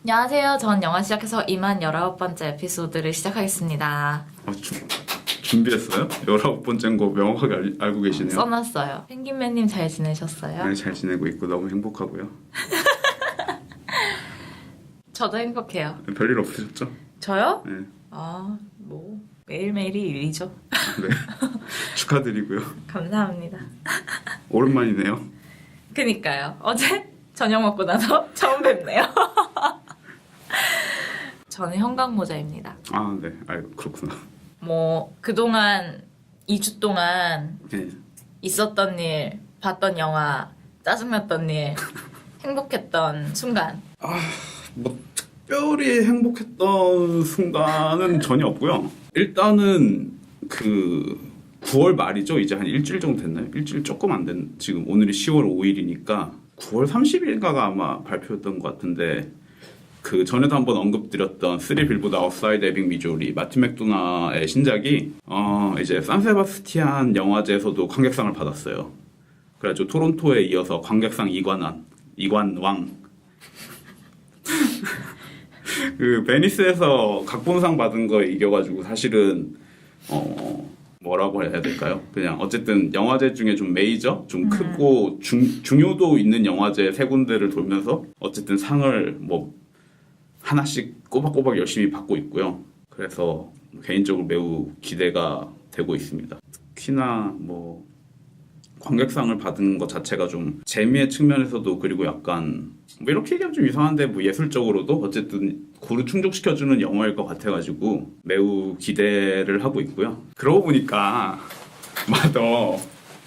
안녕하세요. 전 영화 시작해서 2만 19번째 에피소드를 시작하겠습니다. 준비했어요? 19번째인 거 명확하게 알고 계시네요. 써놨어요. 펭귄맨님 잘 지내셨어요? 네, 잘 지내고 있고 너무 행복하고요. 저도 행복해요. 별일 없으셨죠? 저요? 네. 뭐 매일매일이 일이죠. 네. 축하드리고요. 감사합니다. 오랜만이네요. 그니까요. 어제 저녁 먹고 나서 처음 뵙네요. 저는 형광모자입니다. 아, 네. 그렇구나. 뭐 그동안 2주 동안 네. 있었던 일, 봤던 영화, 짜증났던 일, 행복했던 순간. 뭐 특별히 행복했던 순간은 전혀 없고요. 일단은 그 9월 말이죠. 이제 한 일주일 정도 됐나요? 일주일 조금 안 된, 지금 오늘이 10월 5일이니까 9월 30일인가가 아마 발표였던 것 같은데, 그 전에도 한번 언급드렸던 3 빌보드 아웃사이드 에빙 미조리 마틴 맥도나의 신작이 이제 산세바스티안 영화제에서도 관객상을 받았어요. 그래가지고 토론토에 이어서 관객상 이관왕 그 베니스에서 각본상 받은 거에 이겨가지고 사실은 뭐라고 해야 될까요? 그냥 어쨌든 영화제 중에 좀 메이저, 좀 크고 중요도 있는 영화제 세 군데를 돌면서 어쨌든 상을 뭐 하나씩 꼬박꼬박 열심히 받고 있고요. 그래서 개인적으로 매우 기대가 되고 있습니다. 특히나 뭐 관객상을 받은 것 자체가 좀 재미의 측면에서도, 그리고 약간 뭐 이렇게 얘기하면 좀 이상한데 뭐 예술적으로도 어쨌든 고루 충족시켜주는 영화일 것 같아가지고 매우 기대를 하고 있고요. 그러고 보니까 마더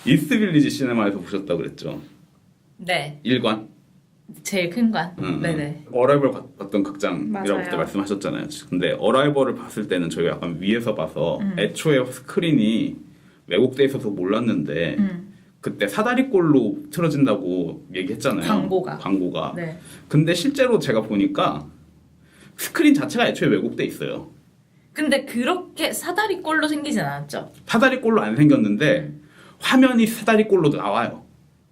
이스트빌리지 시네마에서 보셨다고 그랬죠? 네. 1관? 제일 큰 관. 네네. 어라이벌 봤던 극장이라고 맞아요. 그때 말씀하셨잖아요. 근데 어라이벌을 봤을 때는 저희가 약간 위에서 봐서 애초에 스크린이 왜곡돼 있어서 몰랐는데 그때 사다리꼴로 틀어진다고 얘기했잖아요. 광고가. 네. 근데 실제로 제가 보니까 스크린 자체가 애초에 왜곡돼 있어요. 근데 그렇게 사다리꼴로 생기진 않았죠? 사다리꼴로 안 생겼는데 화면이 사다리꼴로 나와요.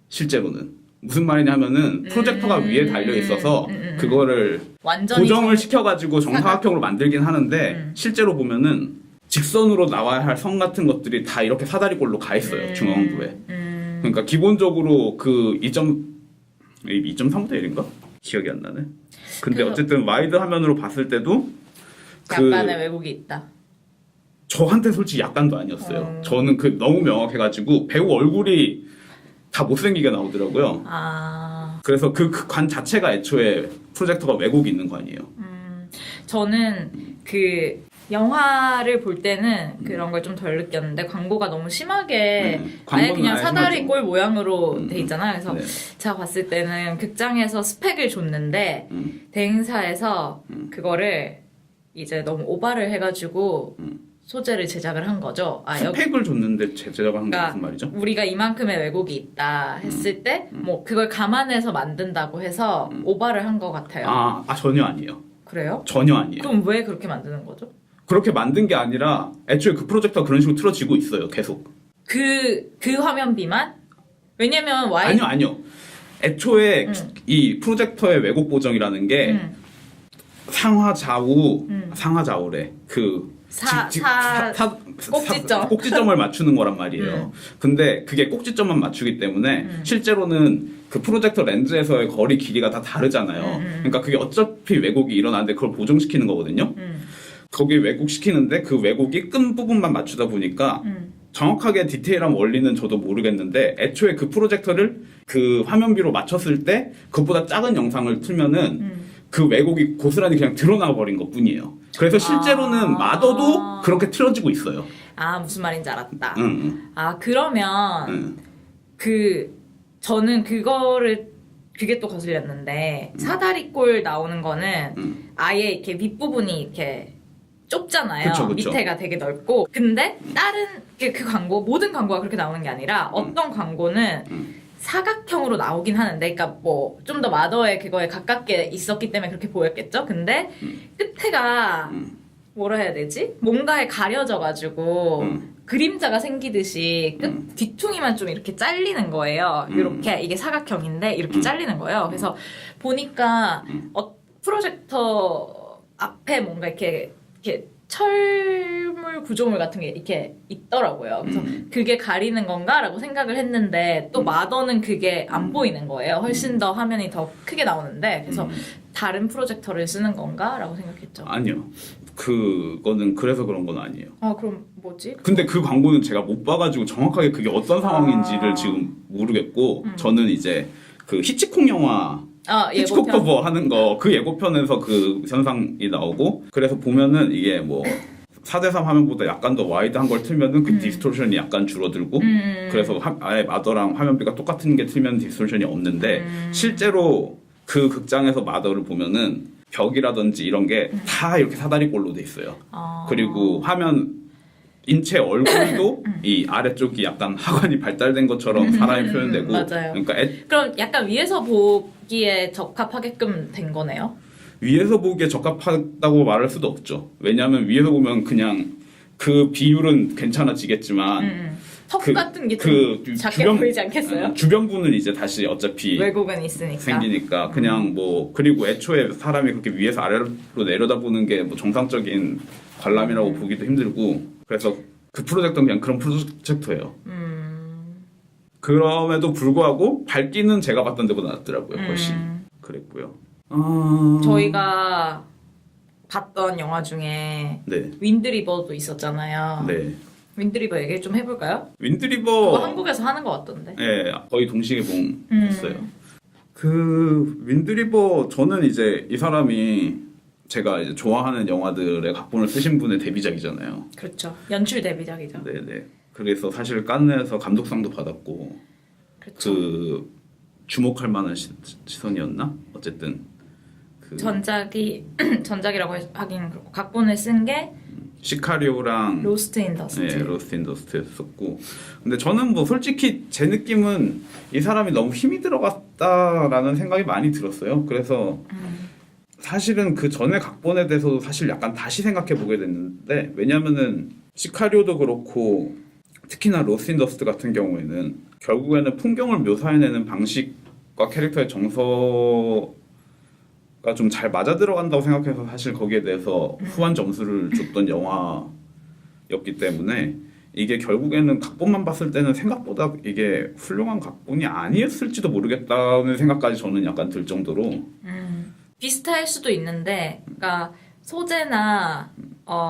실제로는. 무슨 말이냐 하면은 프로젝터가 위에 달려 있어서 그거를 완전히 고정을 시켜가지고 정사각형으로 만들긴 하는데 실제로 보면은 직선으로 나와야 할 선 같은 것들이 다 이렇게 사다리꼴로 가 있어요. 중앙부에. 그러니까 기본적으로 그 2.3분의 1인가? 기억이 안 나네. 근데 어쨌든 와이드 화면으로 봤을 때도 약간의 왜곡이 있다. 저한테 솔직히 약간도 아니었어요. 저는 그 너무 명확해가지고 배우 얼굴이 다 못생기게 나오더라고요. 그래서 그 관 자체가 애초에 프로젝터가 왜곡이 있는 거 아니에요. 저는 그 영화를 볼 때는 그런 걸 좀 덜 느꼈는데 광고가 너무 심하게 아예 그냥 사다리꼴 모양으로 돼 있잖아요. 그래서 제가 봤을 때는 극장에서 스펙을 줬는데 대행사에서 그거를 이제 너무 오바를 해가지고 소재를 제작을 한 거죠. 스펙을 줬는데 제작을 한 게 그러니까 무슨 말이죠? 우리가 이만큼의 왜곡이 있다 했을 때 뭐 그걸 감안해서 만든다고 해서 오바를 한 것 같아요. 전혀 아니에요. 그래요? 전혀 아니에요. 그럼 왜 그렇게 만드는 거죠? 그렇게 만든 게 아니라 애초에 그 프로젝터가 그런 식으로 틀어지고 있어요. 계속. 그 화면비만? 왜냐면 아니요. 애초에 이 프로젝터의 왜곡 보정이라는 게 상하 좌우래. 꼭지점을 맞추는 거란 말이에요. 근데 그게 꼭지점만 맞추기 때문에 실제로는 그 프로젝터 렌즈에서의 거리 길이가 다 다르잖아요. 그러니까 그게 어차피 왜곡이 일어나는데 그걸 보정시키는 거거든요. 거기 왜곡시키는데 그 왜곡이 끈 부분만 맞추다 보니까 정확하게 디테일한 원리는 저도 모르겠는데 애초에 그 프로젝터를 그 화면비로 맞췄을 때 그것보다 작은 영상을 틀면은 그 왜곡이 고스란히 그냥 드러나 버린 것 뿐이에요. 그래서 실제로는 마더도 그렇게 틀어지고 있어요. 무슨 말인지 알았다. 그러면 저는 그게 또 거슬렸는데 사다리꼴 나오는 거는 아예 이렇게 윗부분이 이렇게 좁잖아요. 그쵸. 밑에가 되게 넓고. 근데 다른 그 광고, 모든 광고가 그렇게 나오는 게 아니라 어떤 광고는 사각형으로 나오긴 하는데, 그러니까 뭐 좀 더 마더의 그거에 가깝게 있었기 때문에 그렇게 보였겠죠. 근데 끝에가 뭐라 해야 되지? 뭔가에 가려져가지고 그림자가 생기듯이 뒤퉁이만 좀 이렇게 잘리는 거예요. 이렇게 이게 사각형인데 이렇게 잘리는 거예요. 그래서 보니까 프로젝터 앞에 뭔가 이렇게 철물 구조물 같은 게 이렇게 있더라고요. 그래서 그게 가리는 건가라고 생각을 했는데 또 마더는 그게 안 보이는 거예요. 훨씬 더 화면이 더 크게 나오는데 그래서 다른 프로젝터를 쓰는 건가라고 생각했죠. 아니요. 그거는 그래서 그런 건 아니에요. 아 그럼 뭐지? 근데 그 광고는 제가 못 봐가지고 정확하게 그게 어떤 상황인지를 지금 모르겠고 저는 이제 그 히치콕 영화 히치콕 예고편. 커버 하는 거 그 예고편에서 그 현상이 나오고 그래서 보면은 이게 뭐 4:3 화면보다 약간 더 와이드한 걸 틀면은 그 디스토션이 약간 줄어들고 그래서 아예 마더랑 화면비가 똑같은 게 틀면 디스토션이 없는데 실제로 그 극장에서 마더를 보면은 벽이라든지 이런 게 다 이렇게 사다리꼴로 돼 있어요. 그리고 화면 인체 얼굴도 이 아래쪽이 약간 하관이 발달된 것처럼 사람이 표현되고 맞아요. 그러니까 그럼 약간 위에서 보기에 적합하게끔 된 거네요? 위에서 보기에 적합하다고 말할 수도 없죠. 왜냐하면 위에서 보면 그냥 그 비율은 괜찮아지겠지만 턱 같은 게 좀 작게 보이지 않겠어요? 주변부는 이제 다시 어차피 왜곡은 있으니까. 생기니까 그냥 뭐 그리고 애초에 사람이 그렇게 위에서 아래로 내려다보는 게 뭐 정상적인 관람이라고 보기도 힘들고 그래서 그 프로젝터는 그냥 그런 프로젝터예요. 그럼에도 불구하고 밝기는 제가 봤던 데보다 낫더라고요. 훨씬 그랬고요. 저희가 봤던 영화 중에 네. 윈드리버도 있었잖아요. 네. 윈드리버 얘기 좀 해볼까요? 윈드리버 그거 한국에서 하는 것 같던데. 네, 거의 동시에 봉했어요. 그 윈드리버 저는 이제 이 사람이 제가 이제 좋아하는 영화들의 각본을 쓰신 분의 데뷔작이잖아요. 그렇죠. 연출 데뷔작이죠. 네네. 그래서 사실 깐느에서 감독상도 받았고 그렇죠. 그 주목할 만한 시선이었나? 어쨌든 그 전작이라고 하긴 그렇고 각본을 쓴 게 시카리오랑 로스트 인 더스트. 네, 로스트 인 더스트였었고 근데 저는 뭐 솔직히 제 느낌은 이 사람이 너무 힘이 들어갔다라는 생각이 많이 들었어요. 그래서 사실은 그 전에 각본에 대해서도 사실 약간 다시 생각해 보게 됐는데 왜냐면은 시카리오도 그렇고 특히나 로스트 인 더스트 같은 경우에는 결국에는 풍경을 묘사해내는 방식과 캐릭터의 정서가 좀 잘 맞아 들어간다고 생각해서 사실 거기에 대해서 후한 점수를 줬던 영화였기 때문에 이게 결국에는 각본만 봤을 때는 생각보다 이게 훌륭한 각본이 아니었을지도 모르겠다는 생각까지 저는 약간 들 정도로 비슷할 수도 있는데, 그러니까 소재나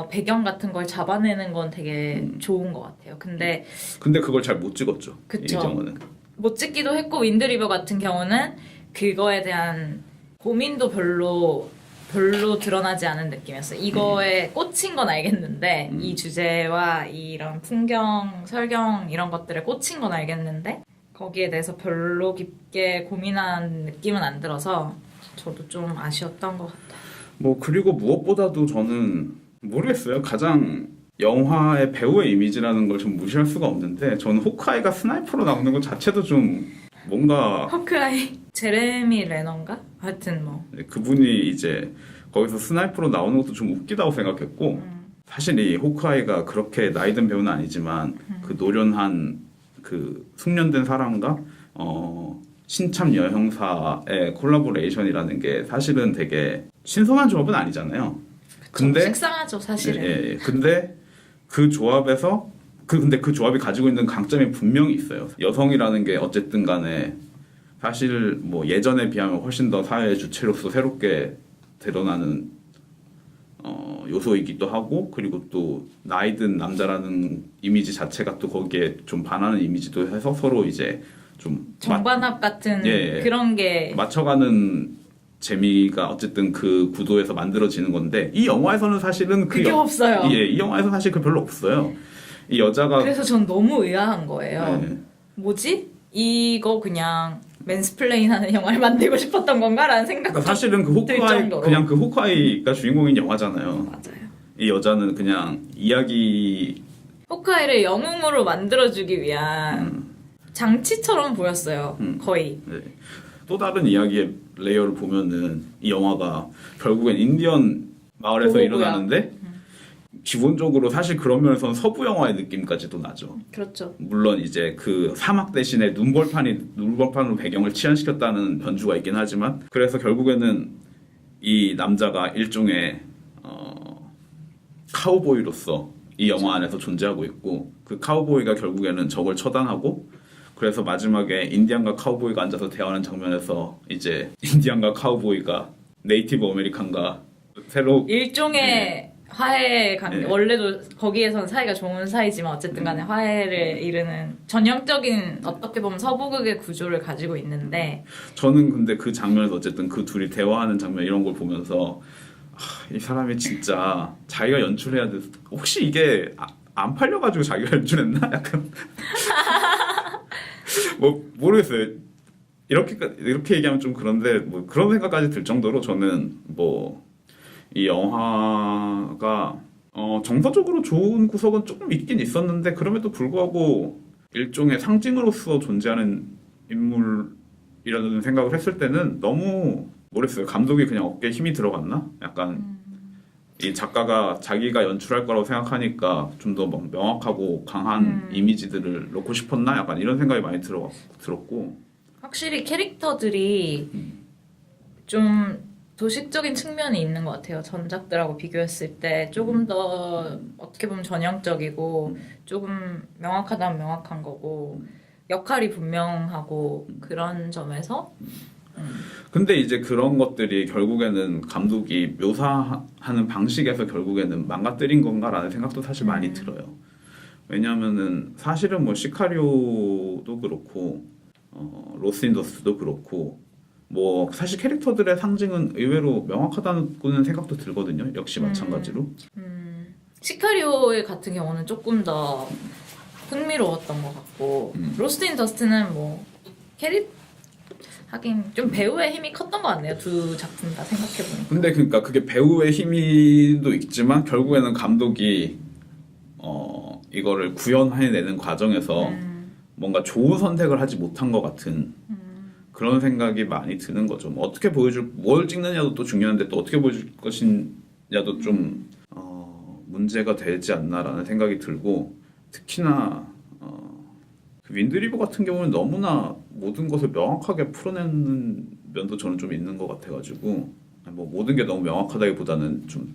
배경 같은 걸 잡아내는 건 되게 좋은 것 같아요. 근데 그걸 잘 못 찍었죠. 그쵸. 이 경우는. 못 찍기도 했고 윈드리버 같은 경우는 그거에 대한 고민도 별로 드러나지 않은 느낌이었어요. 이거에 꽂힌 건 알겠는데 이 주제와 이런 풍경, 설경 이런 것들에 꽂힌 건 알겠는데 거기에 대해서 별로 깊게 고민한 느낌은 안 들어서 저도 좀 아쉬웠던 것 같아요. 뭐 그리고 무엇보다도 저는 모르겠어요. 가장 영화의 배우의 이미지라는 걸 좀 무시할 수가 없는데 저는 호크아이가 스나이퍼로 나오는 것 자체도 좀 뭔가 호크아이 제레미 레넌가? 하여튼 뭐 그분이 이제 거기서 스나이퍼로 나오는 것도 좀 웃기다고 생각했고 사실 이 호크아이가 그렇게 나이든 배우는 아니지만 그 노련한 그 숙련된 사람과 신참 여형사의 콜라보레이션이라는 게 사실은 되게 신선한 조합은 아니잖아요. 근데 식상하죠 사실은. 예. 근데 그 조합에서 근데 그 조합이 가지고 있는 강점이 분명히 있어요. 여성이라는 게 어쨌든 간에 사실 뭐 예전에 비하면 훨씬 더 사회의 주체로서 새롭게 드러나는 요소이기도 하고 그리고 또 나이든 남자라는 이미지 자체가 또 거기에 좀 반하는 이미지도 해서 서로 이제 좀 정반합 같은 예. 그런 게 맞춰가는 재미가 어쨌든 그 구도에서 만들어지는 건데 이 영화에서는 사실은 그게 없어요. 예, 이 영화에서 사실 그 별로 없어요. 이 여자가 그래서 전 너무 의아한 거예요. 예. 뭐지? 이거 그냥 맨스플레인하는 영화를 만들고 싶었던 건가라는 생각. 그러니까 사실은 그 들 호크아이 정도로. 그냥 그 호크아이가 주인공인 영화잖아요. 맞아요. 이 여자는 그냥 이야기 호크아이를 영웅으로 만들어주기 위한 장치처럼 보였어요. 거의. 네. 또 다른 이야기의 레이어를 보면은 이 영화가 결국엔 인디언 마을에서 보호구야. 일어나는데 기본적으로 사실 그런 면에서는 서부 영화의 느낌까지도 나죠. 그렇죠. 물론 이제 그 사막 대신에 눈벌판으로 배경을 치환시켰다는 변주가 있긴 하지만 그래서 결국에는 이 남자가 일종의 카우보이로서 이 영화 안에서 존재하고 있고 그 카우보이가 결국에는 적을 처단하고 그래서 마지막에 인디안과 카우보이가 앉아서 대화하는 장면에서 이제 인디안과 카우보이가 네이티브 아메리칸과 새로 일종의 화해 관계. 네. 원래도 거기에선 사이가 좋은 사이지만 어쨌든 간에 화해를 이루는 전형적인 어떻게 보면 서부극의 구조를 가지고 있는데 저는 근데 그 장면에서 어쨌든 그 둘이 대화하는 장면 이런 걸 보면서 이 사람이 진짜 자기가 연출해야 돼. 혹시 이게 안 팔려가지고 자기가 연출했나? 약간 뭐 모르겠어요. 이렇게 얘기하면 좀 그런데 뭐 그런 생각까지 들 정도로 저는 뭐 이 영화가 정서적으로 좋은 구석은 조금 있긴 있었는데 그럼에도 불구하고 일종의 상징으로서 존재하는 인물이라는 생각을 했을 때는 너무 모르겠어요. 감독이 그냥 어깨에 힘이 들어갔나? 약간 이 작가가 자기가 연출할 거라고 생각하니까 좀 더 명확하고 강한 이미지들을 넣고 싶었나? 약간 이런 생각이 많이 들었고 확실히 캐릭터들이 좀 도식적인 측면이 있는 것 같아요. 전작들하고 비교했을 때 조금 더 어떻게 보면 전형적이고 조금 명확하다면 명확한 거고 역할이 분명하고 그런 점에서 근데 이제 그런 것들이 결국에는 감독이 묘사하는 방식에서 결국에는 망가뜨린 건가라는 생각도 사실 많이 들어요. 왜냐하면은 사실은 뭐 시카리오도 그렇고 로스 인 더스트도 그렇고 뭐 사실 캐릭터들의 상징은 의외로 명확하다는 생각도 들거든요. 역시 마찬가지로. 시카리오 같은 경우는 조금 더 흥미로웠던 것 같고 로스트 인 더스트는 뭐 하긴 좀 배우의 힘이 컸던 것 같네요. 두 작품 다 생각해보니까. 근데 그러니까 그게 배우의 힘도 있지만 결국에는 감독이 이거를 구현해내는 과정에서 뭔가 좋은 선택을 하지 못한 것 같은 그런 생각이 많이 드는 거죠. 뭐 어떻게 뭘 찍느냐도 또 중요한데 또 어떻게 보여줄 것이냐도 좀 문제가 되지 않나라는 생각이 들고 특히나 그 윈드리버 같은 경우는 너무나 모든 것을 명확하게 풀어내는 면도 저는 좀 있는 것 같아가지고 뭐 모든 게 너무 명확하다기보다는 좀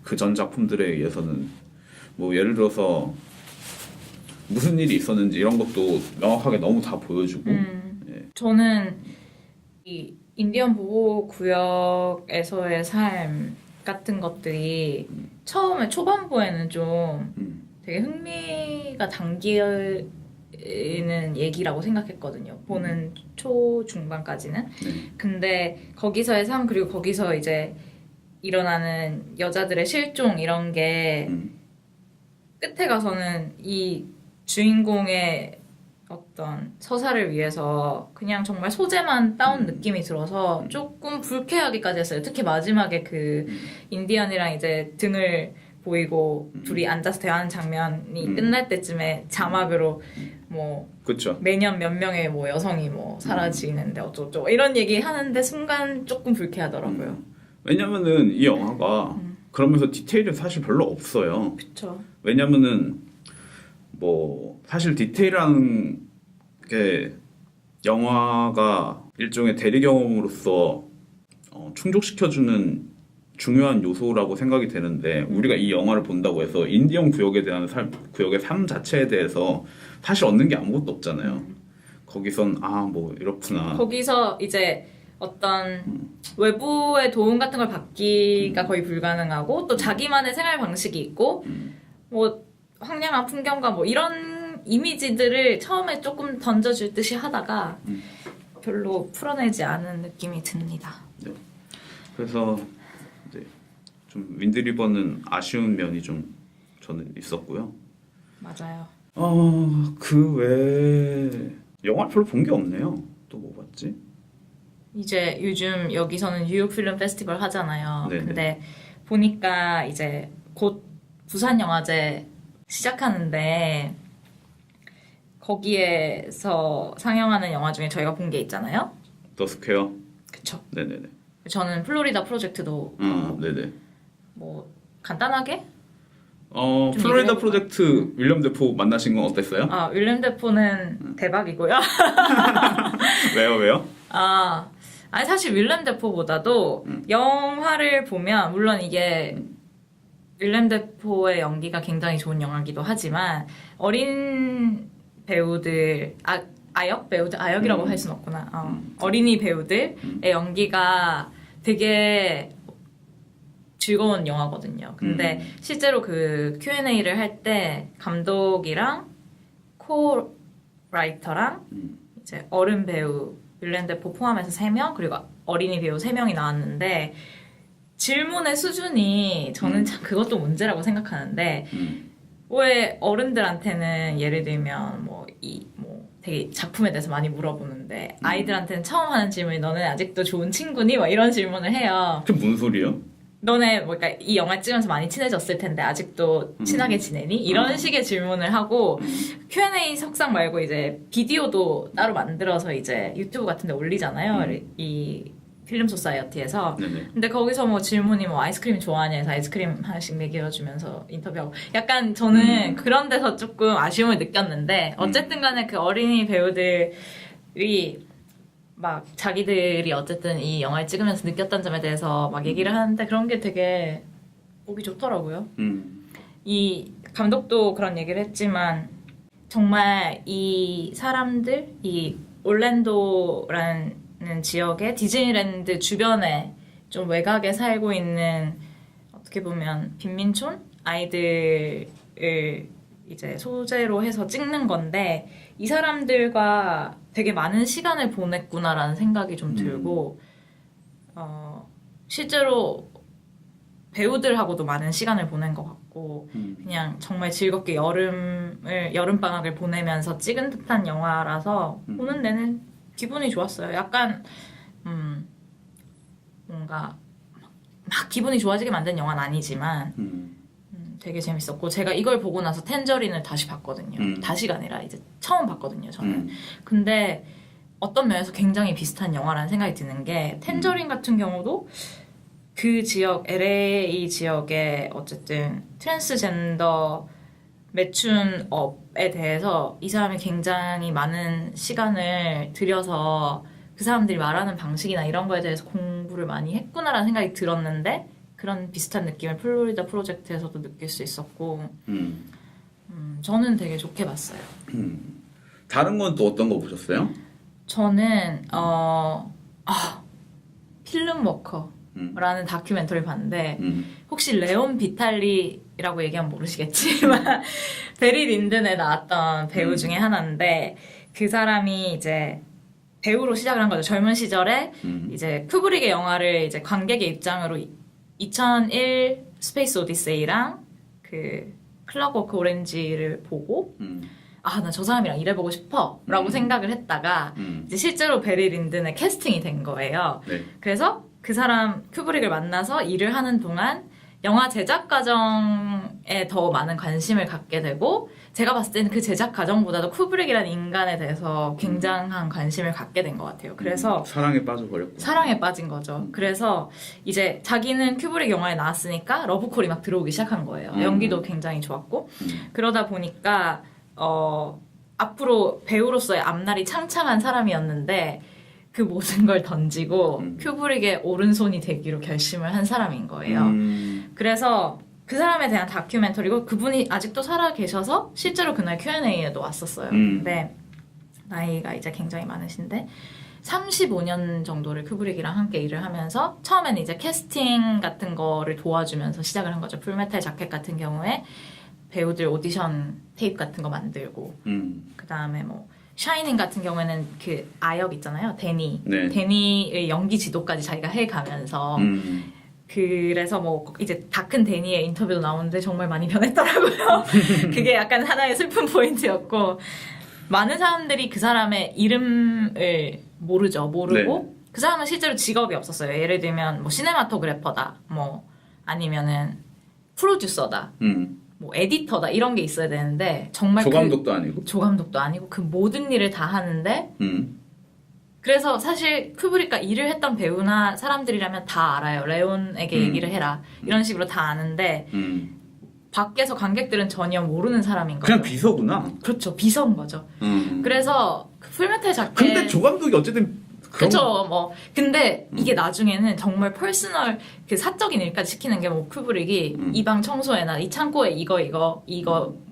그 전 작품들에 의해서는 뭐 예를 들어서 무슨 일이 있었는지 이런 것도 명확하게 너무 다 보여주고 저는 이 인디언 보호구역에서의 삶 같은 것들이 처음에 초반부에는 좀 되게 흥미가 당기는 얘기라고 생각했거든요. 보는 초중반까지는. 근데 거기서의 삶 그리고 거기서 이제 일어나는 여자들의 실종 이런 게 끝에 가서는 이 주인공의 어떤 서사를 위해서 그냥 정말 소재만 따온 느낌이 들어서 조금 불쾌하기까지 했어요. 특히 마지막에 그 인디언이랑 이제 등을 보이고 둘이 앉아서 대화하는 장면이 끝날 때쯤에 자막으로 뭐 그렇죠. 매년 몇 명의 뭐 여성이 뭐 사라지는데 어쩌고저쩌고 이런 얘기 하는데 순간 조금 불쾌하더라고요. 왜냐면은 이 영화가 그러면서 디테일이 사실 별로 없어요. 그쵸. 왜냐면은 뭐 사실 디테일한 게 영화가 일종의 대리 경험으로서 충족시켜주는 중요한 요소라고 생각이 되는데 우리가 이 영화를 본다고 해서 인디언 구역에 대한 구역의 삶 자체에 대해서 사실 얻는 게 아무것도 없잖아요. 거기선 뭐 이렇구나. 거기서 이제 어떤 외부의 도움 같은 걸 받기가 거의 불가능하고 또 자기만의 생활 방식이 있고 뭐 황량한 풍경과 뭐 이런 이미지들을 처음에 조금 던져줄 듯이 하다가 별로 풀어내지 않은 느낌이 듭니다. 네. 그래서 이제 좀 윈드리버는 아쉬운 면이 좀 저는 있었고요. 맞아요. 그 외에 영화 별로 본 게 없네요. 또 뭐 봤지? 이제 요즘 여기서는 뉴욕 필름 페스티벌 하잖아요. 네네. 근데 보니까 이제 곧 부산 영화제 시작하는데 거기에서 상영하는 영화 중에 저희가 본 게 있잖아요. 더 스퀘어. 그쵸. 네네네. 저는 플로리다 프로젝트도 네네. 뭐 간단하게 플로리다 얘기해볼까요? 프로젝트 윌리엄 데포 만나신 건 어땠어요? 윌렘 데포는 대박이고요. 왜요? 아니 사실 윌렘 데포보다도 영화를 보면 물론 이게 윌렘 데포의 연기가 굉장히 좋은 영화이기도 하지만 어린 배우들 아역 배우들 아역이라고 할 수는 없구나. 어린이 배우들의 연기가 되게 즐거운 영화거든요. 근데 실제로 그 Q&A를 할 때 감독이랑 코라이터랑 이제 어른 배우 윌렘 데포 포함해서 3명 그리고 어린이 배우 3명이 나왔는데 질문의 수준이 저는 참 그것도 문제라고 생각하는데 왜 어른들한테는 예를 들면 뭐 되게 작품에 대해서 많이 물어보는데 아이들한테는 처음 하는 질문이 너는 아직도 좋은 친구니? 뭐 이런 질문을 해요. 그게 무슨 소리예요? 너네 뭐 그러니까 이 영화 찍으면서 많이 친해졌을 텐데 아직도 친하게 지내니? 이런 식의 질문을 하고 Q&A 석상 말고 이제 비디오도 따로 만들어서 이제 유튜브 같은 데 올리잖아요. 이 필름 소사이어티에서. 네네. 근데 거기서 뭐 질문이 뭐 아이스크림 좋아하냐 해서 아이스크림 하나씩 먹여주면서 인터뷰하고 약간 저는 그런 데서 조금 아쉬움을 느꼈는데 어쨌든 간에 그 어린이 배우들이 막 자기들이 어쨌든 이 영화를 찍으면서 느꼈던 점에 대해서 막 얘기를 하는데 그런 게 되게 보기 좋더라고요. 이 감독도 그런 얘기를 했지만 정말 이 사람들, 이 올랜도라는 지역의 디즈니랜드 주변에 좀 외곽에 살고 있는 어떻게 보면 빈민촌 아이들을 이제 소재로 해서 찍는 건데 이 사람들과 되게 많은 시간을 보냈구나라는 생각이 좀 들고 실제로 배우들하고도 많은 시간을 보낸 것 같고 그냥 정말 즐겁게 여름방학을 보내면서 찍은 듯한 영화라서 보는 내내 기분이 좋았어요. 약간 뭔가 막 기분이 좋아지게 만든 영화는 아니지만 되게 재밌었고 제가 이걸 보고 나서 텐저린을 다시 봤거든요. 다시가 아니라 이제 처음 봤거든요. 저는. 근데 어떤 면에서 굉장히 비슷한 영화라는 생각이 드는 게 텐저린 같은 경우도 그 지역 LA 지역의 어쨌든 트랜스젠더 매춘업에 대해서 이 사람이 굉장히 많은 시간을 들여서 그 사람들이 말하는 방식이나 이런 거에 대해서 공부를 많이 했구나라는 생각이 들었는데 그런 비슷한 느낌을 플로리다 프로젝트에서도 느낄 수 있었고 저는 되게 좋게 봤어요. 다른 건 또 어떤 거 보셨어요? 저는 필름워커라는 다큐멘터리 봤는데 혹시 레온 비탈리라고 얘기하면 모르시겠지만 베리 린든에 나왔던 배우 중에 하나인데 그 사람이 이제 배우로 시작을 한 거죠. 젊은 시절에 이제 쿠브릭의 영화를 이제 관객의 입장으로 2001 스페이스 오디세이랑 그 클럭워크 오렌지를 보고 나 저 사람이랑 일해보고 싶어 라고 생각을 했다가 이제 실제로 베리 린든의 캐스팅이 된 거예요. 네. 그래서 그 사람 큐브릭을 만나서 일을 하는 동안 영화 제작 과정에 더 많은 관심을 갖게 되고 제가 봤을 때는 그 제작 과정보다도 쿠브릭이라는 인간에 대해서 굉장한 관심을 갖게 된 것 같아요. 그래서 사랑에 빠져버렸고 사랑에 빠진 거죠. 그래서 이제 자기는 큐브릭 영화에 나왔으니까 러브콜이 막 들어오기 시작한 거예요. 연기도 굉장히 좋았고 그러다 보니까 앞으로 배우로서의 앞날이 창창한 사람이었는데 그 모든 걸 던지고 큐브릭의 오른손이 되기로 결심을 한 사람인 거예요. 그래서 그 사람에 대한 다큐멘터리고 그분이 아직도 살아 계셔서 실제로 그날 Q&A에도 왔었어요. 근데 나이가 이제 굉장히 많으신데 35년 정도를 큐브릭이랑 함께 일을 하면서 처음에는 이제 캐스팅 같은 거를 도와주면서 시작을 한 거죠. 풀메탈 자켓 같은 경우에 배우들 오디션 테이프 같은 거 만들고 그 다음에 뭐 샤이닝 같은 경우에는 그 아역 있잖아요. 데니. 네. 데니의 연기 지도까지 자기가 해가면서 그래서 뭐 이제 다 큰 데니의 인터뷰도 나오는데 정말 많이 변했더라고요. 그게 약간 하나의 슬픈 포인트였고 많은 사람들이 그 사람의 이름을 모르고 네. 그 사람은 실제로 직업이 없었어요. 예를 들면 뭐 시네마토그래퍼다 뭐 아니면은 프로듀서다 뭐 에디터다 이런 게 있어야 되는데 정말 조감독도 아니고 그 모든 일을 다 하는데 그래서 사실 큐브릭과 일을 했던 배우나 사람들이라면 다 알아요. 레온에게 얘기를 해라 이런 식으로 다 아는데 밖에서 관객들은 전혀 모르는 사람인 거죠. 그냥 비서구나. 그렇죠. 비서인 거죠. 그래서 그 풀메탈 자켓 근데 조감독이 어쨌든 그쵸, 뭐. 근데 이게 나중에는 정말 퍼스널, 그 사적인 일까지 시키는 게 뭐 큐브릭이 이 방 청소해놔, 이 창고에 이거,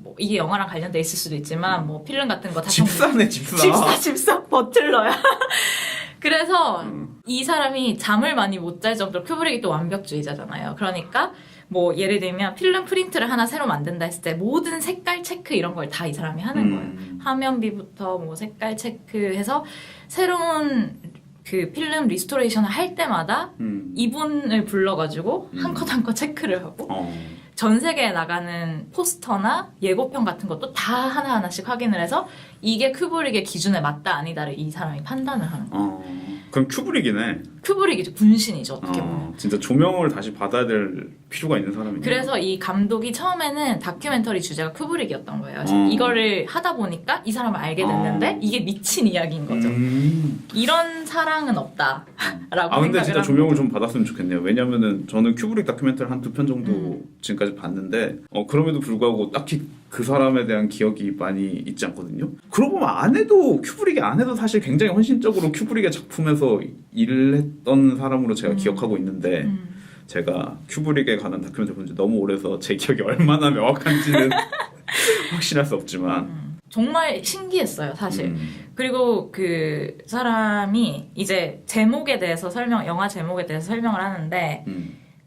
뭐 이게 영화랑 관련돼 있을 수도 있지만, 뭐 필름 같은 거 다 집사네, 집사. 집사, 버틀러야. 그래서 이 사람이 잠을 많이 못 잘 정도로 큐브릭이 또 완벽주의자잖아요. 그러니까 뭐 예를 들면 필름 프린트를 하나 새로 만든다 했을 때 모든 색깔 체크 이런 걸 다 이 사람이 하는 거예요. 화면비부터 뭐 색깔 체크해서 새로운 그 필름 리스토레이션을 할 때마다 이분을 불러가지고 한 컷 한 컷 체크를 하고 전 세계에 나가는 포스터나 예고편 같은 것도 다 하나하나씩 확인을 해서 이게 큐브릭의 기준에 맞다 아니다를 이 사람이 판단을 하는 거예요. 그럼 큐브릭이네. 큐브릭이죠. 군신이죠. 어떻게 보면. 진짜 조명을 다시 받아야 될 필요가 있는 사람이네. 그래서 이 감독이 처음에는 다큐멘터리 주제가 큐브릭이었던 거예요. 이거를 하다 보니까 이 사람을 알게 됐는데 이게 미친 이야기인 거죠. 이런 사랑은 없다라고 생각을 근데 진짜 합니다. 조명을 좀 받았으면 좋겠네요. 왜냐면은 저는 큐브릭 다큐멘터리 한 2편 정도 지금까지 봤는데 그럼에도 불구하고 딱히 그 사람에 대한 기억이 많이 있지 않거든요. 그러고 보면 큐브릭이 안 해도 사실 굉장히 헌신적으로 큐브릭의 작품에서 일을 했던 사람으로 제가 기억하고 있는데 제가 큐브릭에 관한 다큐멘터리 본 지 너무 오래서 제 기억이 얼마나 명확한지는 확신할 수 없지만 정말 신기했어요, 사실. 그리고 그 사람이 이제 제목에 대해서 영화 제목에 대해서 설명을 하는데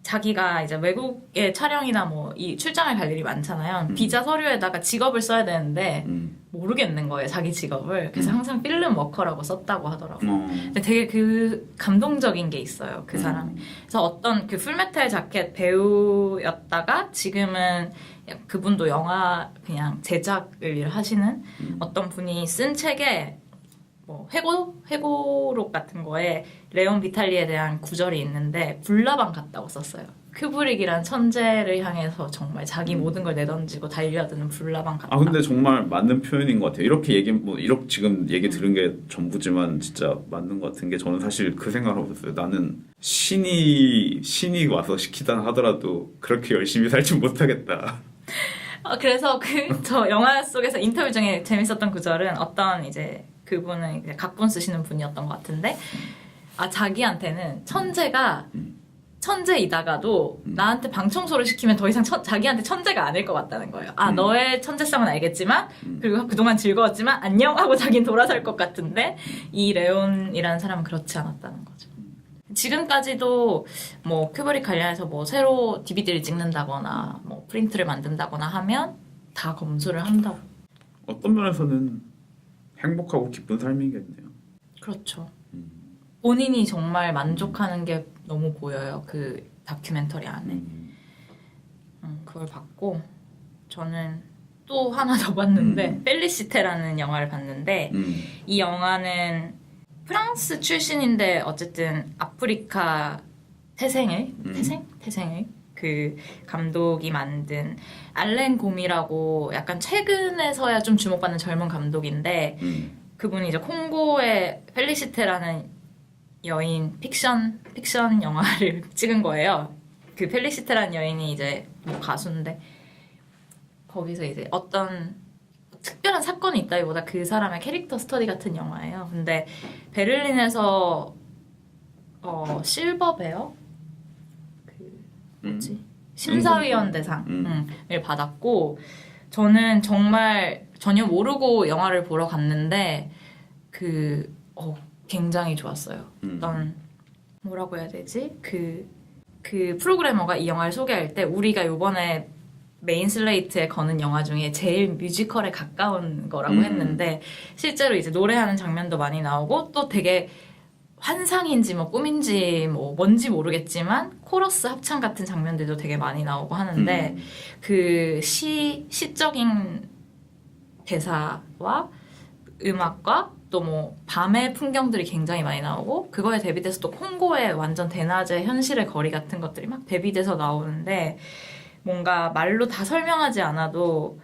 자기가 이제 외국에 촬영이나 뭐 이 출장을 갈 일이 많잖아요. 비자 서류에다가 직업을 써야 되는데 모르겠는 거예요, 자기 직업을. 그래서 항상 필름 워커라고 썼다고 하더라고요. 근데 되게 그 감동적인 게 있어요, 그 사람이. 그래서 어떤 그 풀메탈 자켓 배우였다가 지금은 그분도 영화 그냥 제작을 하시는 어떤 분이 쓴 책에 뭐 회고록 같은 거에 레온 비탈리에 대한 구절이 있는데 불나방 같다고 썼어요. 큐브릭이란 천재를 향해서 정말 자기 모든 걸 내던지고 달려드는 불나방 같다. 근데 정말 맞는 표현인 것 같아요. 이렇게 지금 얘기 들은 게 전부지만 진짜 맞는 것 같은 게 저는 사실 그 생각을 하고 있어요. 나는 신이 와서 시키다 하더라도 그렇게 열심히 살지 못하겠다. 그래서 저 영화 속에서 인터뷰 중에 재밌었던 구절은 어떤 이제 그분은 이제 각본 쓰시는 분이었던 것 같은데 자기한테는 천재이다가도 나한테 방 청소를 시키면 더 이상 자기한테 천재가 아닐 것 같다는 거예요. 너의 천재성은 알겠지만 그리고 그동안 즐거웠지만 안녕 하고 자기는 돌아설 것 같은데 이 레온이라는 사람은 그렇지 않았다는 거죠. 지금까지도 뭐 큐브릭 관련해서 뭐 새로 DVD를 찍는다거나 뭐 프린트를 만든다거나 하면 다 검수를 한다고. 어떤 면에서는 행복하고 기쁜 삶이겠네요. 그렇죠. 본인이 정말 만족하는 게 너무 보여요. 그 다큐멘터리 안에. 그걸 봤고 저는 또 하나 더 봤는데 펠리시테라는 영화를 봤는데 이 영화는 프랑스 출신인데 어쨌든 아프리카 태생을 그 감독이 만든 알렌 곰이라고 약간 최근에서야 좀 주목받는 젊은 감독인데 그분이 이제 콩고의 펠리시테라는 여인 픽션 영화를 찍은 거예요. 그 펠리시테라는 여인이 이제 뭐 가수인데 거기서 이제 어떤 특별한 사건이 있다기보다 그 사람의 캐릭터 스터디 같은 영화예요. 근데 베를린에서 실버베어 심사위원 대상을 받았고 저는 정말 전혀 모르고 영화를 보러 갔는데 굉장히 좋았어요. 어떤 뭐라고 해야 되지? 그 프로그래머가 이 영화를 소개할 때 우리가 요번에 메인 슬레이트에 거는 영화 중에 제일 뮤지컬에 가까운 거라고 했는데 실제로 이제 노래하는 장면도 많이 나오고 또 되게 환상인지 뭐 꿈인지 뭐 뭔지 모르겠지만 코러스 합창 같은 장면들도 되게 많이 나오고 하는데 그 시적인 대사와 음악과 또 뭐 밤의 풍경들이 굉장히 많이 나오고 그거에 대비돼서 또 콩고의 완전 대낮의 현실의 거리 같은 것들이 막 대비돼서 나오는데 뭔가 말로 다 설명하지 않아도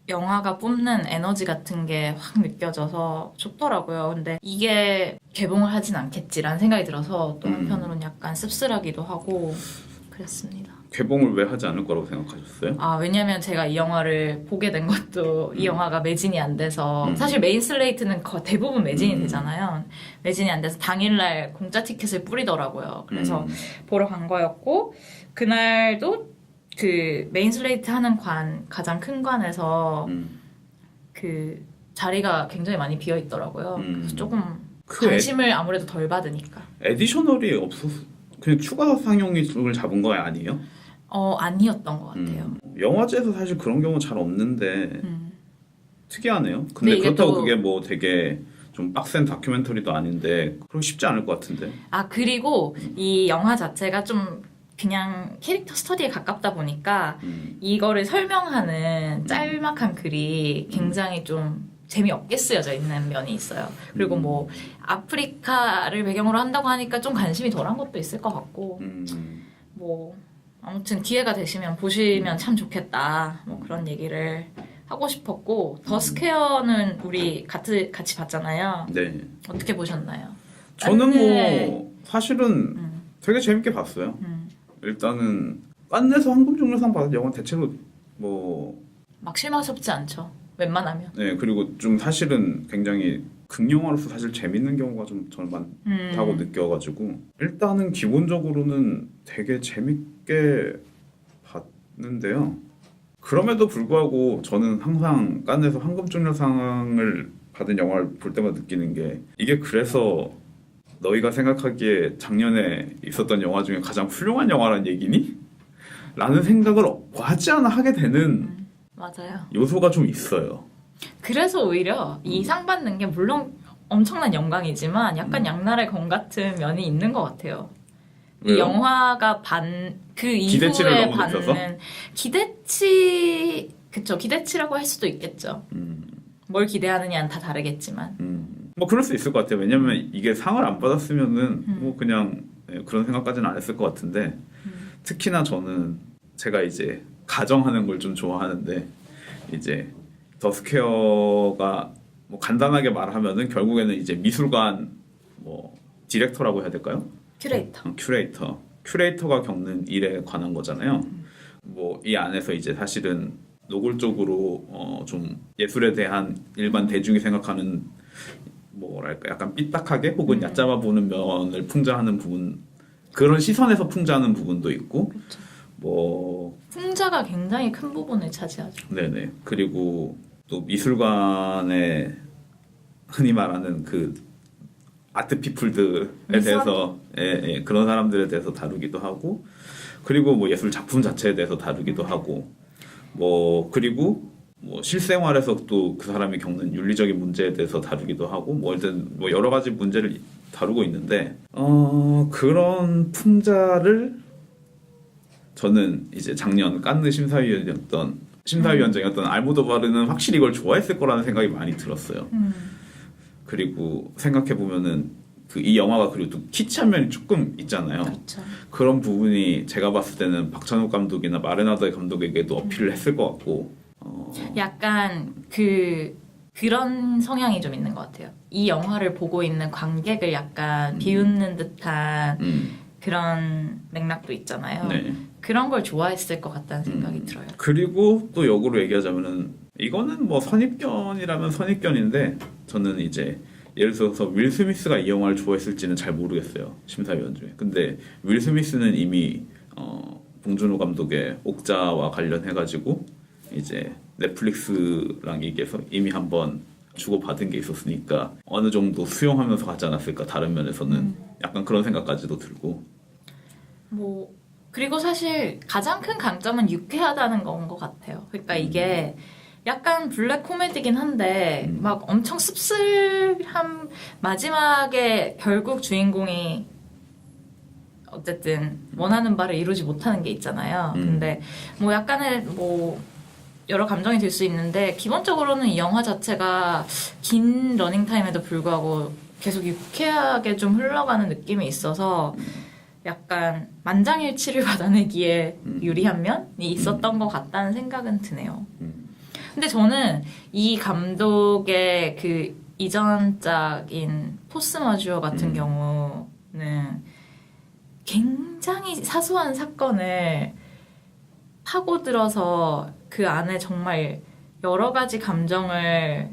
영화가 뿜는 에너지 같은 게 확 느껴져서 좋더라고요. 근데 이게 개봉을 하진 않겠지라는 생각이 들어서 또 한편으로는 약간 씁쓸하기도 하고 그랬습니다. 개봉을 왜 하지 않을 거라고 생각하셨어요? 아, 왜냐면 제가 이 영화를 보게 된 것도 이 영화가 매진이 안 돼서 사실 메인 슬레이트는 대부분 매진이 되잖아요. 매진이 안 돼서 당일날 공짜 티켓을 뿌리더라고요. 그래서 보러 간 거였고 그날도 그 메인 슬레이트 하는 가장 큰 관에서 그 자리가 굉장히 많이 비어 있더라고요. 그래서 조금 관심을 아무래도 덜 받으니까. 에디셔널이 없어서 그냥 추가 상영을 잡은 거 아니에요? 아니었던 것 같아요. 영화제에서 사실 그런 경우 잘 없는데 특이하네요. 근데 근데 이게 그렇다고 또- 그게 뭐 되게 좀 빡센 다큐멘터리도 아닌데 그럼 쉽지 않을 것 같은데. 아, 그리고 이 영화 자체가 좀 그냥 캐릭터 스터디에 가깝다 보니까 이거를 설명하는 짤막한 글이 굉장히 좀 재미없게 쓰여져 있는 면이 있어요. 그리고 뭐 아프리카를 배경으로 한다고 하니까 좀 관심이 덜한 것도 있을 것 같고 뭐 아무튼 기회가 되시면 보시면 참 좋겠다 뭐 그런 얘기를 하고 싶었고 더 스퀘어는 우리 같이 봤잖아요. 네. 어떻게 보셨나요? 저는 깐느- 뭐 사실은 되게 재밌게 봤어요. 일단은 깐느에서 황금종려상 받은 영화 대체로 뭐 막 실망스럽지 않죠. 웬만하면. 네, 그리고 좀 사실은 굉장히 극영화로서 사실 재밌는 경우가 좀 저는 많다고 느껴가지고 일단은 기본적으로는 되게 재밌게 봤는데요. 그럼에도 불구하고 저는 항상 깐느에서 황금종려상을 받은 영화를 볼 때마다 느끼는 게 이게 그래서 너희가 생각하기에 작년에 있었던 영화 중에 가장 훌륭한 영화란 얘기니? 라는 생각을 하지 않아 하게 되는 맞아요. 요소가 좀 있어요. 그래서 오히려 이 상 받는 게 물론 엄청난 영광이지만 약간 양날의 검 같은 면이 있는 것 같아요. 이 왜요? 영화가 그 기대치를 이후에 너무 높여서? 받는 기대치라고 할 수도 있겠죠. 뭘 기대하느냐는 다 다르겠지만. 뭐 그럴 수 있을 것 같아요. 왜냐면 이게 상을 안 받았으면은 뭐 그냥 그런 생각까지는 안 했을 것 같은데 특히나 저는 제가 이제 가정하는 걸 좀 좋아하는데 이제 더 스퀘어가 뭐 간단하게 말하면은 결국에는 이제 미술관 뭐 디렉터라고 해야 될까요? 큐레이터가 겪는 일에 관한 거잖아요. 뭐 이 안에서 이제 사실은 노골적으로 좀 예술에 대한 일반 대중이 생각하는 뭐랄까 약간 삐딱하게 혹은 얕잡아 보는 면을 풍자하는 부분 그런 시선에서 풍자하는 부분도 있고 그쵸. 뭐 풍자가 굉장히 큰 부분을 차지하죠. 네네 그리고 또 미술관에 흔히 말하는 그 아트 피플들에 대해서 그런 사람들에 대해서 다루기도 하고 그리고 뭐 예술 작품 자체에 대해서 다루기도 하고 뭐 그리고 뭐 실생활에서 또 그 사람이 겪는 윤리적인 문제에 대해서 다루기도 하고 뭐 일단 뭐 여러 가지 문제를 다루고 있는데 그런 풍자를 저는 이제 작년 깐느 심사위원장이었던 알모도바르는 확실히 이걸 좋아했을 거라는 생각이 많이 들었어요. 그리고 생각해 보면은 이 영화가 그리고 또 키치한 면이 조금 있잖아요. 그렇죠. 그런 부분이 제가 봤을 때는 박찬욱 감독이나 마레나더 감독에게도 어필을 했을 것 같고 약간 그런 성향이 좀 있는 것 같아요. 이 영화를 보고 있는 관객을 약간 비웃는 듯한 그런 맥락도 있잖아요. 네. 그런 걸 좋아했을 것 같다는 생각이 들어요. 그리고 또 역으로 얘기하자면은 이거는 뭐 선입견이라면 선입견인데 저는 이제 예를 들어서 윌 스미스가 이 영화를 좋아했을지는 잘 모르겠어요. 심사위원 중에. 근데 윌 스미스는 이미 봉준호 감독의 옥자와 관련해가지고 이제 넷플릭스랑 얘기해서 이미 한번 주고받은 게 있었으니까 어느 정도 수용하면서 가지 않았을까 다른 면에서는 약간 그런 생각까지도 들고 뭐 그리고 사실 가장 큰 강점은 유쾌하다는 건 것 같아요. 그러니까 이게 약간 블랙 코미디긴 한데 막 엄청 씁쓸함 마지막에 결국 주인공이 어쨌든 원하는 바를 이루지 못하는 게 있잖아요. 근데 뭐 약간의 뭐 여러 감정이 들 수 있는데 기본적으로는 이 영화 자체가 긴 러닝타임에도 불구하고 계속 유쾌하게 좀 흘러가는 느낌이 있어서 약간 만장일치를 받아내기에 유리한 면이 있었던 것 같다는 생각은 드네요. 근데 저는 이 감독의 그 이전작인 포스마주어 같은 경우는 굉장히 사소한 사건을 파고들어서 그 안에 정말 여러 가지 감정을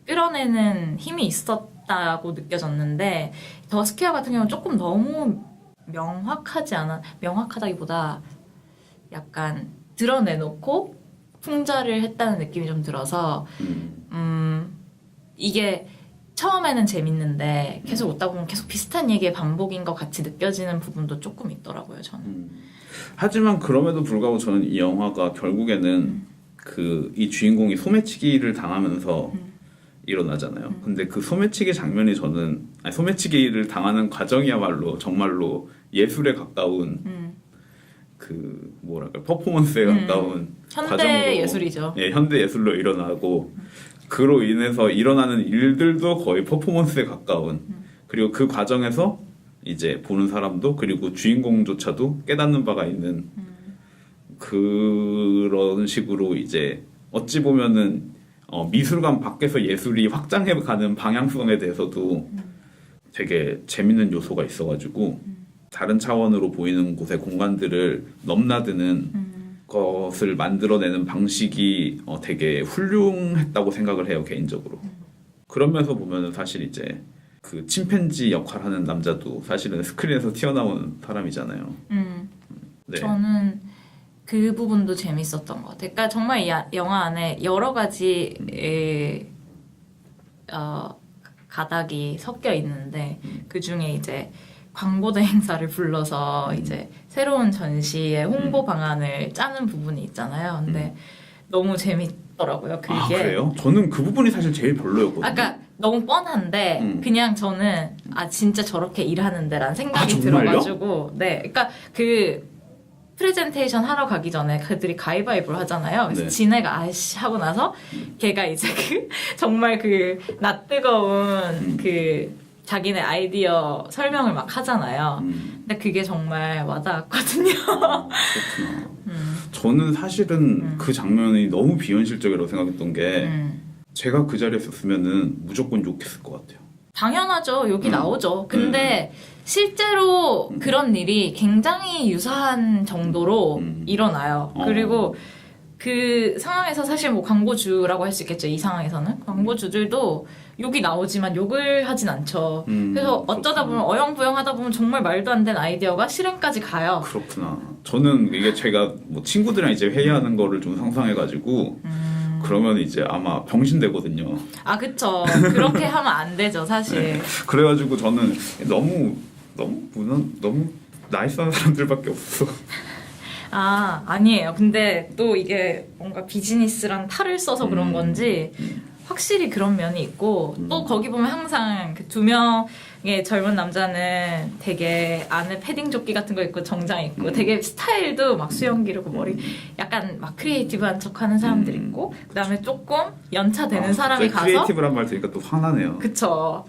끌어내는 힘이 있었다고 느껴졌는데 더스케어 같은 경우는 조금 너무 명확하다기보다 약간 드러내놓고 풍자를 했다는 느낌이 좀 들어서 이게 처음에는 재밌는데 계속 오다 보면 계속 비슷한 얘기의 반복인 것 같이 느껴지는 부분도 조금 있더라고요, 저는. 하지만 그럼에도 불구하고 저는 이 영화가 결국에는 이 주인공이 소매치기를 당하면서 일어나잖아요. 근데 그 소매치기 장면이 소매치기를 당하는 과정이야말로 정말로 예술에 가까운 퍼포먼스에 가까운 현대 과정으로, 예술이죠. 예, 현대 예술로 일어나고 그로 인해서 일어나는 일들도 거의 퍼포먼스에 가까운 그리고 그 과정에서 이제 보는 사람도 그리고 주인공조차도 깨닫는 바가 있는 그런 식으로 이제 어찌 보면은 미술관 밖에서 예술이 확장해가는 방향성에 대해서도 되게 재밌는 요소가 있어가지고 다른 차원으로 보이는 곳의 공간들을 넘나드는 것을 만들어내는 방식이 되게 훌륭했다고 생각을 해요, 개인적으로. 그러면서 보면은 사실 이제 그 침팬지 역할하는 남자도 사실은 스크린에서 튀어나온 사람이잖아요. 네. 저는 그 부분도 재밌었던 것 같아요. 그러니까 정말 이 영화 안에 여러 가지의 가닥이 섞여 있는데 그 중에 이제 광고대 행사를 불러서 이제 새로운 전시의 홍보 방안을 짜는 부분이 있잖아요. 근데 너무 재밌더라고요. 그게. 아, 그래요? 저는 그 부분이 사실 제일 별로였거든요. 아까 너무 뻔한데 그냥 저는 진짜 저렇게 일하는데라는 생각이 정말요? 들어가지고 네, 그러니까 그 프레젠테이션 하러 가기 전에 그들이 가위바위보를 하잖아요. 그래서 네. 지네가 아이씨 하고 나서 걔가 이제 정말 낯뜨거운 자기네 아이디어 설명을 막 하잖아요. 근데 그게 정말 와닿았거든요. 그렇구나. 저는 사실은 그 장면이 너무 비현실적이라고 생각했던 게 제가 그 자리에 있었으면은 무조건 욕했을 것 같아요. 당연하죠. 여기 나오죠. 근데 실제로 그런 일이 굉장히 유사한 정도로 일어나요. 그리고 그 상황에서 사실 뭐 광고주라고 할 수 있겠죠. 이 상황에서는 광고주들도 욕이 나오지만 욕을 하진 않죠. 그래서 어쩌다 보면 어영부영 하다 보면 정말 말도 안 되는 아이디어가 실행까지 가요. 그렇구나. 저는 이게 제가 뭐 친구들이랑 이제 회의하는 거를 좀 상상해가지고 그러면 이제 아마 병신 되거든요. 아, 그쵸. 그렇게 하면 안 되죠, 사실. 네. 그래가지고 저는 너무 나이스한 사람들밖에 없어. 아니에요. 근데 또 이게 뭔가 비즈니스란 탈을 써서 그런 건지 확실히 그런 면이 있고 또 거기 보면 항상 그 2명의 젊은 남자는 되게 안에 패딩 조끼 같은 거 입고 정장 입고 되게 스타일도 막 수염 기르고 머리 약간 막 크리에이티브한 척하는 사람들 있고 그다음에 조금 연차되는 사람이 가서 크리에이티브란 말 들으니까 또 화나네요. 그쵸.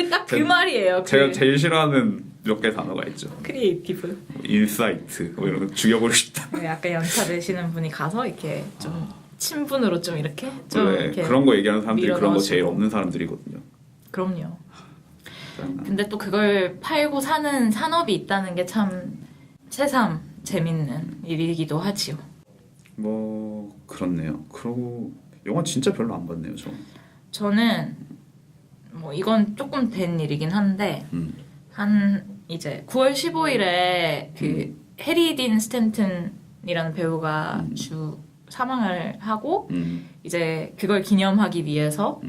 딱 그 말이에요. 제가 제일 싫어하는 몇 개 단어가 있죠. 크리에이티브. 인사이트 뭐 이런 거 죽여버리고 싶다. 약간 연차 되시는 분이 가서 이렇게 좀 친분으로 좀 이렇게 좀 원래 이렇게 그런 거 얘기하는 사람들이 그런 거 밀어넣어주고. 제일 없는 사람들이거든요. 그럼요. 근데 또 그걸 팔고 사는 산업이 있다는 게 참 새삼 재밌는 일이기도 하지요. 뭐 그렇네요. 그러고 영화 진짜 별로 안 봤네요, 저는 뭐 이건 조금 된 일이긴 한데 한 이제 9월 15일에 그 해리 딘 스탠튼이라는 배우가 사망을 하고 이제 그걸 기념하기 위해서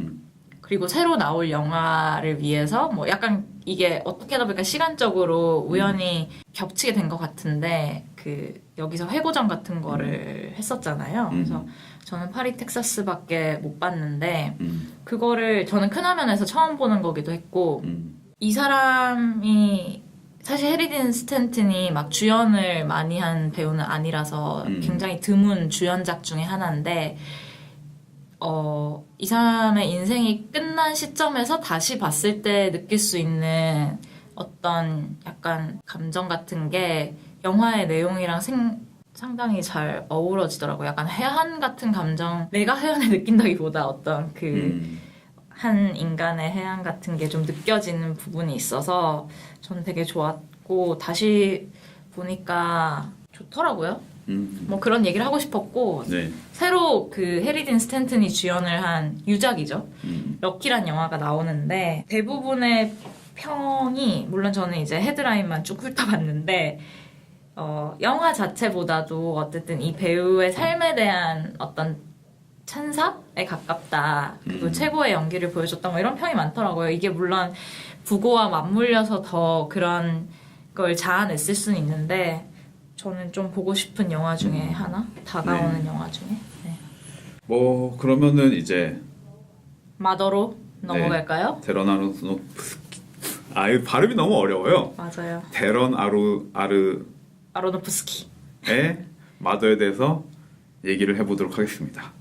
그리고 새로 나올 영화를 위해서 뭐 약간 이게 어떻게 하다 보니까 시간적으로 우연히 겹치게 된 것 같은데 여기서 회고전 같은 거를 했었잖아요. 그래서 저는 파리 텍사스밖에 못 봤는데 그거를 저는 큰 화면에서 처음 보는 거기도 했고 이 사람이 사실 해리딘 스탠튼이 막 주연을 많이 한 배우는 아니라서 굉장히 드문 주연작 중에 하나인데 이 사람의 인생이 끝난 시점에서 다시 봤을 때 느낄 수 있는 어떤 약간 감정 같은 게 영화의 내용이랑 상당히 잘 어우러지더라고요. 약간 해한 같은 감정, 내가 해안을 느낀다기보다 어떤 한 인간의 해안 같은 게 좀 느껴지는 부분이 있어서 저는 되게 좋았고 다시 보니까 좋더라고요. 뭐 그런 얘기를 하고 싶었고 네. 새로 그 해리딘 스탠튼이 주연을 한 유작이죠. 럭키란 영화가 나오는데 대부분의 평이 물론 저는 이제 헤드라인만 쭉 훑어봤는데 영화 자체보다도 어쨌든 이 배우의 삶에 대한 어떤 찬사에 가깝다. 그리고 최고의 연기를 보여줬다. 뭐 이런 평이 많더라고요. 이게 물론 부고와 맞물려서 더 그런 걸 자아냈을 수는 있는데 저는 좀 보고 싶은 영화 중에 하나? 다가오는 영화 중에. 네. 뭐 그러면은 이제 마더로 넘어갈까요? 데런 아로노프스키. 이 발음이 너무 어려워요. 맞아요. 데런 아르의 아로노프스키. 마더에 대해서 얘기를 해보도록 하겠습니다.